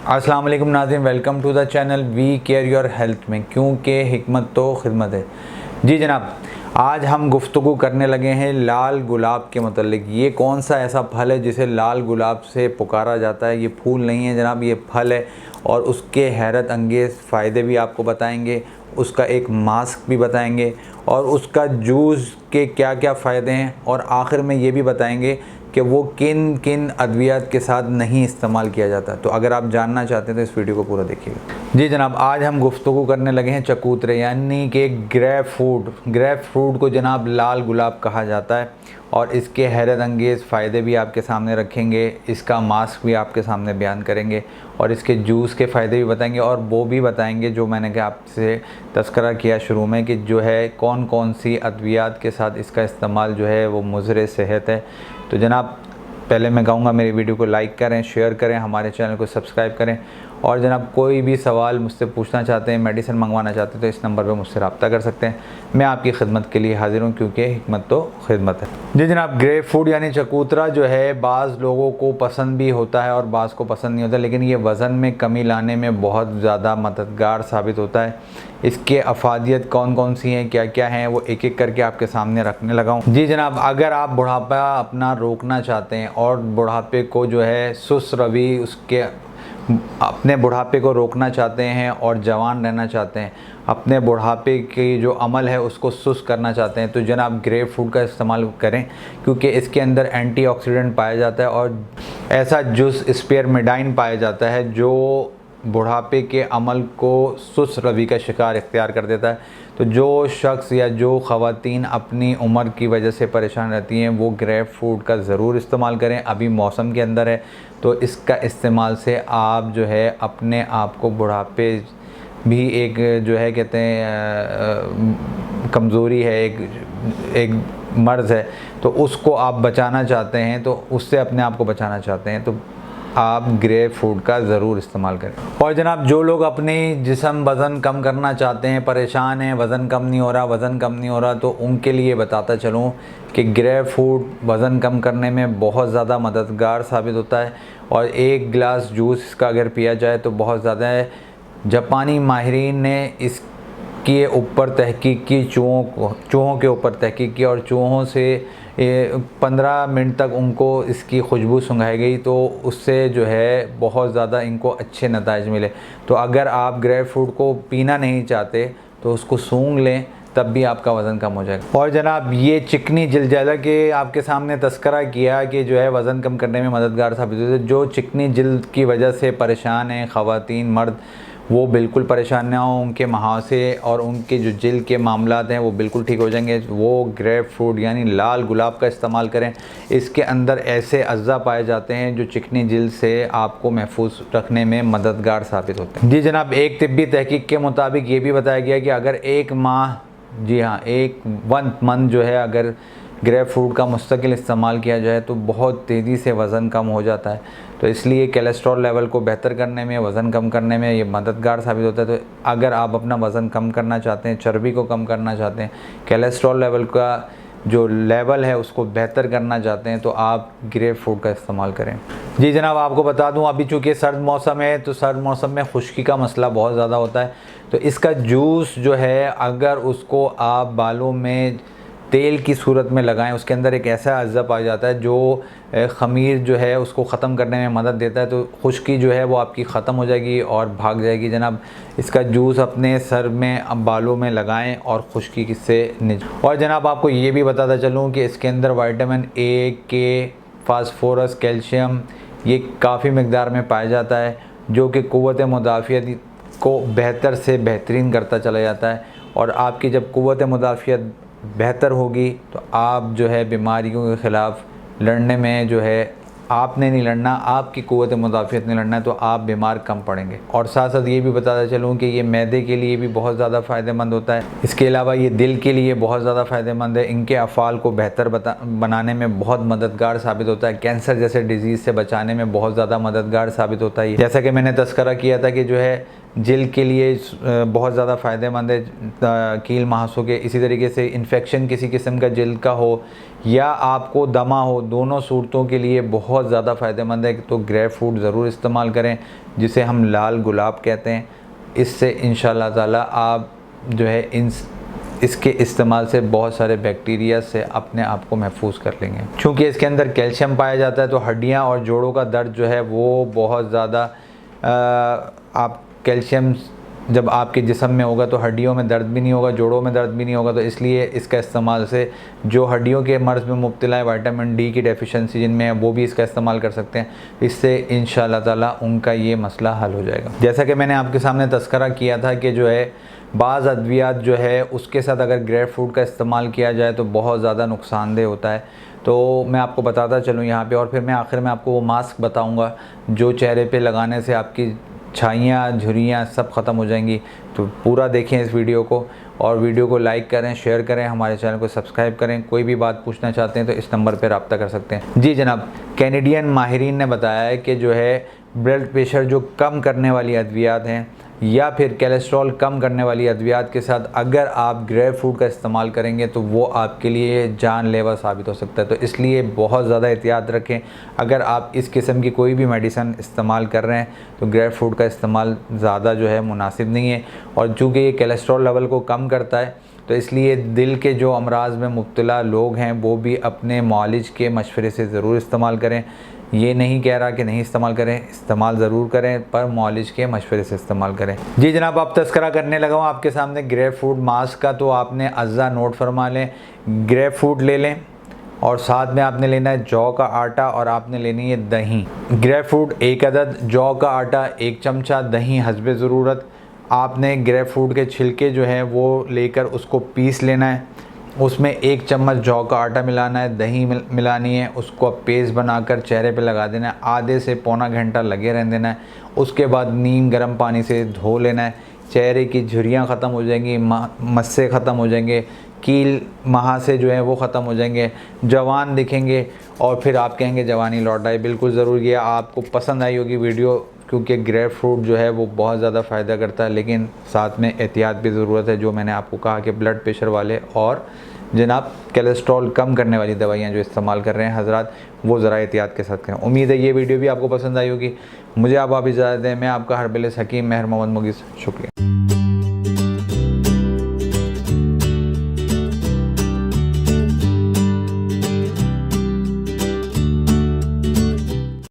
अस्सलाम वालेकुम नाज़रीन, welcome to the channel we care your health में, क्योंकि हिकमत तो खिदमत है। जी जनाब, आज हम गुफ्तगू करने लगे हैं लाल गुलाब के मतलब। ये कौन सा ऐसा फल है जिसे लाल गुलाब से पुकारा जाता है। ये फूल नहीं है जनाब, ये फल है और उसके हैरत अंगेज़ फ़ायदे भी आपको बताएंगे, उसका एक मास्क भी बताएंगे और उसका जूस के क्या क्या फ़ायदे हैं, और आखिर में ये भी बताएंगे कि वो किन किन अद्वियात के साथ नहीं इस्तेमाल किया जाता। तो अगर आप जानना चाहते हैं तो इस वीडियो को पूरा देखिएगा। जी जनाब, आज हम गुफ्तगू करने लगे हैं चकोतरे यानी कि ग्रेप फ्रूट। ग्रेप फ्रूट को जनाब लाल गुलाब कहा जाता है और इसके हैरत अंगेज़ फ़ायदे भी आपके सामने रखेंगे, इसका मास्क भी आपके सामने बयान करेंगे और इसके जूस के फ़ायदे भी बताएंगे, और वो भी बताएंगे जो मैंने कि आपसे तज़किरा किया शुरू में कि जो है कौन कौन सी अद्वियात के साथ इसका इस्तेमाल जो है वो मुज़र सेहत है। तो जनाब, पहले मैं कहूँगा मेरी वीडियो को लाइक करें, शेयर करें, हमारे चैनल को सब्सक्राइब करें, और जनाब कोई भी सवाल मुझसे पूछना चाहते हैं, मेडिसिन मंगवाना चाहते हैं तो इस नंबर पे मुझसे रब्ता कर सकते हैं। मैं आपकी खिदमत के लिए हाज़िर हूँ, क्योंकि हिकमत तो खिदमत है। जी जनाब, ग्रेप फ्रूट यानी चकोतरा जो है बाज़ लोगों को पसंद भी होता है और बाज़ को पसंद नहीं होता, लेकिन ये वज़न में कमी लाने में बहुत ज़्यादा मददगार साबित होता है। इसके अफादियत कौन कौन सी हैं, क्या क्या हैं, वो एक एक करके आपके सामने रखने लगा हूँ। जी जनाब, अगर आप बुढ़ापा अपना रोकना चाहते हैं और बुढ़ापे को जो है सुस्त रवि उसके अपने बुढ़ापे को रोकना चाहते हैं और जवान रहना चाहते हैं, अपने बुढ़ापे की जो अमल है उसको सुस्त करना चाहते हैं, तो जनाब ग्रेप फ्रूट का इस्तेमाल करें, क्योंकि इसके अंदर एंटीऑक्सीडेंट पाया जाता है और ऐसा जूस स्पेरमिडाइन पाया जाता है जो बुढ़ापे के अमल को सुस्त रवि का शिकार इख्तियार कर देता है। तो जो शख्स या जो ख़वातीन अपनी उम्र की वजह से परेशान रहती हैं वो ग्रेप फ्रूट का ज़रूर इस्तेमाल करें। अभी मौसम के अंदर है तो इसका इस्तेमाल से आप जो है अपने आप को बुढ़ापे भी एक जो है कहते हैं कमज़ोरी है, एक मर्ज़ है, तो उसको आप बचाना चाहते हैं, तो उससे अपने आप को बचाना चाहते हैं तो आप ग्रेप फ्रूट का ज़रूर इस्तेमाल करें। और जनाब, जो लोग अपनी जिस्म वज़न कम करना चाहते हैं, परेशान हैं, वज़न कम नहीं हो रहा, वज़न कम नहीं हो रहा, तो उनके लिए बताता चलूँ कि ग्रेप फ्रूट वज़न कम करने में बहुत ज़्यादा मददगार साबित होता है और एक गिलास जूस इसका अगर पिया जाए तो बहुत ज़्यादा है। जापानी माहिरीन ने इसके ऊपर तहकीक की, चूहों के ऊपर तहकीक की और चूहों से 15 मिनट तक उनको इसकी खुशबू सूंघाई गई, तो उससे जो है बहुत ज़्यादा इनको अच्छे नताइज मिले। तो अगर आप ग्रेप फ्रूट को पीना नहीं चाहते तो उसको सूंघ लें, तब भी आपका वज़न कम हो जाएगा। और जनाब, ये चिकनी जल्द जैसा कि आपके सामने तस्करा किया कि जो है वज़न कम करने में मददगार साबित होती है। जो चिकनी जल्द की वजह से परेशान हैं ख़वातीन मर्द, वो बिल्कुल परेशान ना हो, उनके मुहासे और उनके जो जिल्द के मामलात हैं वो बिल्कुल ठीक हो जाएंगे। वो ग्रेप फ्रूट यानी लाल गुलाब का इस्तेमाल करें। इसके अंदर ऐसे अज्जा पाए जाते हैं जो चिकनी जिल्द से आपको महफूज रखने में मददगार साबित होते हैं। जी जनाब, एक तिब्बी तहकीक के मुताबिक ये भी बताया गया कि अगर एक माह, जी हाँ, एक 1 मंथ जो है अगर ग्रेप फ्रूट का मुस्तकिल इस्तेमाल किया जाए तो बहुत तेज़ी से वज़न कम हो जाता है। तो इसलिए कोलेस्ट्रॉल लेवल को बेहतर करने में, वज़न कम करने में ये मददगार साबित होता है। तो अगर आप अपना वज़न कम करना चाहते हैं, चर्बी को कम करना चाहते हैं, कोलेस्ट्रॉल लेवल का जो लेवल है उसको बेहतर करना चाहते हैं, तो आप ग्रेप फ्रूट का इस्तेमाल करें। जी जनाब, आपको बता दूं अभी चूँकि सर्द मौसम है तो सर्द मौसम में खुश्की का मसला बहुत ज़्यादा होता है, तो इसका जूस जो है अगर उसको आप बालों में तेल की सूरत में लगाएं, उसके अंदर एक ऐसा अज्जा पाया जाता है जो ख़मीर जो है उसको ख़त्म करने में मदद देता है, तो खुश्की जो है वो आपकी ख़त्म हो जाएगी और भाग जाएगी। जनाब, इसका जूस अपने सर में, बालों में लगाएं और खुश्की से और जनाब, आपको ये भी बताता चलूँ कि इसके अंदर विटामिन ए, के, फास्फोरस, कैल्शियम ये काफ़ी मकदार में पाया जाता है, जो कि क़ुव्वत मुदाफ़ियत को बेहतर से बेहतरीन करता चला जाता है। और आपकी जब क़ुव्वत मुदाफ़ियत बेहतर होगी तो आप जो है बीमारियों के ख़िलाफ़ लड़ने में जो है आपने नहीं लड़ना, आपकी क़ुव्वत मुदाफ़ियत नहीं लड़ना है, तो आप बीमार कम पड़ेंगे। और साथ साथ ये भी बताता चलूँ कि ये मैदे के लिए भी बहुत ज़्यादा फ़ायदेमंद होता है। इसके अलावा ये दिल के लिए बहुत ज़्यादा फ़ायदेमंद है, इनके अफ़ाल को बेहतर बनाने में बहुत मददगार साबित होता है, कैंसर जैसे डिज़ीज़ से बचाने में बहुत ज़्यादा मददगार साबित होता है। जैसा कि मैंने तज़किरा किया था कि जो है जिल के लिए बहुत ज़्यादा फ़ायदेमंद है, कील महासों के। इसी तरीके से इन्फेक्शन किसी किस्म का जिल का हो या आपको दमा हो, दोनों सूरतों के लिए बहुत ज़्यादा फ़ायदेमंद है। तो ग्रेप फ्रूट ज़रूर इस्तेमाल करें, जिसे हम लाल गुलाब कहते हैं। इससे इंशाअल्लाह ताला आप जो है इसके इस्तेमाल से बहुत सारे बैक्टीरिया से अपने आप को महफूज कर लेंगे। चूँकि इसके अंदर कैल्शियम पाया जाता है तो हड्डियाँ और जोड़ों का दर्द जो है वो बहुत ज़्यादा, आप कैल्शियम जब आपके जिस्म में होगा तो हड्डियों में दर्द भी नहीं होगा, जोड़ों में दर्द भी नहीं होगा। तो इसलिए इसका इस्तेमाल से जो हड्डियों के मर्ज़ में मुब्तला है, विटामिन डी की डेफिशिएंसी जिनमें है, वो भी इसका इस्तेमाल कर सकते हैं। इससे इंशाअल्लाह ताला उनका ये मसला हल हो जाएगा। जैसा कि मैंने आपके सामने तज़किरा किया था कि जो है बाज़ अद्वियात जो है उसके साथ अगर ग्रेप फ्रूट का इस्तेमाल किया जाए तो बहुत ज़्यादा नुकसानदेह होता है। तो मैं आपको बताता चलूँ यहाँ पे, और फिर मैं आखिर में आपको वो मास्क बताऊँगा जो चेहरे पे लगाने से आपकी छाइयाँ झुर्रियाँ सब ख़त्म हो जाएंगी। तो पूरा देखें इस वीडियो को, और वीडियो को लाइक करें, शेयर करें, हमारे चैनल को सब्सक्राइब करें। कोई भी बात पूछना चाहते हैं तो इस नंबर पर रब्ता कर सकते हैं। जी जनाब, कैनेडियन माहिरीन ने बताया है कि जो है ब्लड प्रेशर जो कम करने वाली अद्वियात हैं या फिर कोलेस्ट्रॉल कम करने वाली अद्वियात के साथ अगर आप ग्रेप फ्रूट का इस्तेमाल करेंगे तो वो आपके लिए जानलेवा साबित हो सकता है। तो इसलिए बहुत ज़्यादा एहतियात रखें। अगर आप इस किस्म की कोई भी मेडिसिन इस्तेमाल कर रहे हैं तो ग्रेप फ्रूट का इस्तेमाल ज़्यादा जो है मुनासिब नहीं है। और चूँकि ये कोलेस्ट्रॉल लेवल को कम करता है तो इसलिए दिल के जो अमराज में मुब्तला लोग हैं वो भी अपने मुआलिज के मशवरे से ज़रूर इस्तेमाल करें। ये नहीं कह रहा कि नहीं इस्तेमाल करें, इस्तेमाल ज़रूर करें, पर मुआलिज के मशवरे से इस्तेमाल करें। जी जनाब, आप तज़किरा करने लगा हूँ आपके सामने ग्रेप फ्रूट मास्क का। तो आपने अज़्ज़ा नोट फरमा लें, ग्रेप फ्रूट ले लें और साथ में आपने लेना है जौ का आटा और आपने लेनी है दही। ग्रेप फ्रूट 1 अदद, जौ का आटा 1 चमचा, दही हस्बे ज़रूरत। आपने ग्रेप फ्रूट के छिलके जो हैं वो लेकर उसको पीस लेना है, उसमें 1 चम्मच जौ का आटा मिलाना है, दही मिलानी है, उसको पेस्ट बनाकर चेहरे पे लगा देना है। आधे से पौना घंटा लगे रहने देना है। उसके बाद नीम गर्म पानी से धो लेना है। चेहरे की झुर्रियाँ ख़त्म हो जाएंगी, मस्से ख़त्म हो जाएंगे, कील महासे जो है वो ख़त्म हो जाएंगे, जवान दिखेंगे और फिर आप कहेंगे जवानी लौट आई। बिल्कुल ज़रूर ये आपको पसंद आई होगी वीडियो, क्योंकि ग्रेप फ्रूट जो है वो बहुत ज़्यादा फ़ायदा करता है, लेकिन साथ में एहतियात भी ज़रूरत है। जो मैंने आपको कहा कि ब्लड प्रेशर वाले और जनाब कोलेस्ट्रॉल कम करने वाली दवाइयाँ जो इस्तेमाल कर रहे हैं हज़रात, वो ज़रा एहतियात के साथ करें। उम्मीद है ये वीडियो भी आपको पसंद आई होगी। मुझे आप इजाज़त दें। मैं आपका हरबिलिस हकीम महर मोहम्मद मुगीस, शुक्रिया।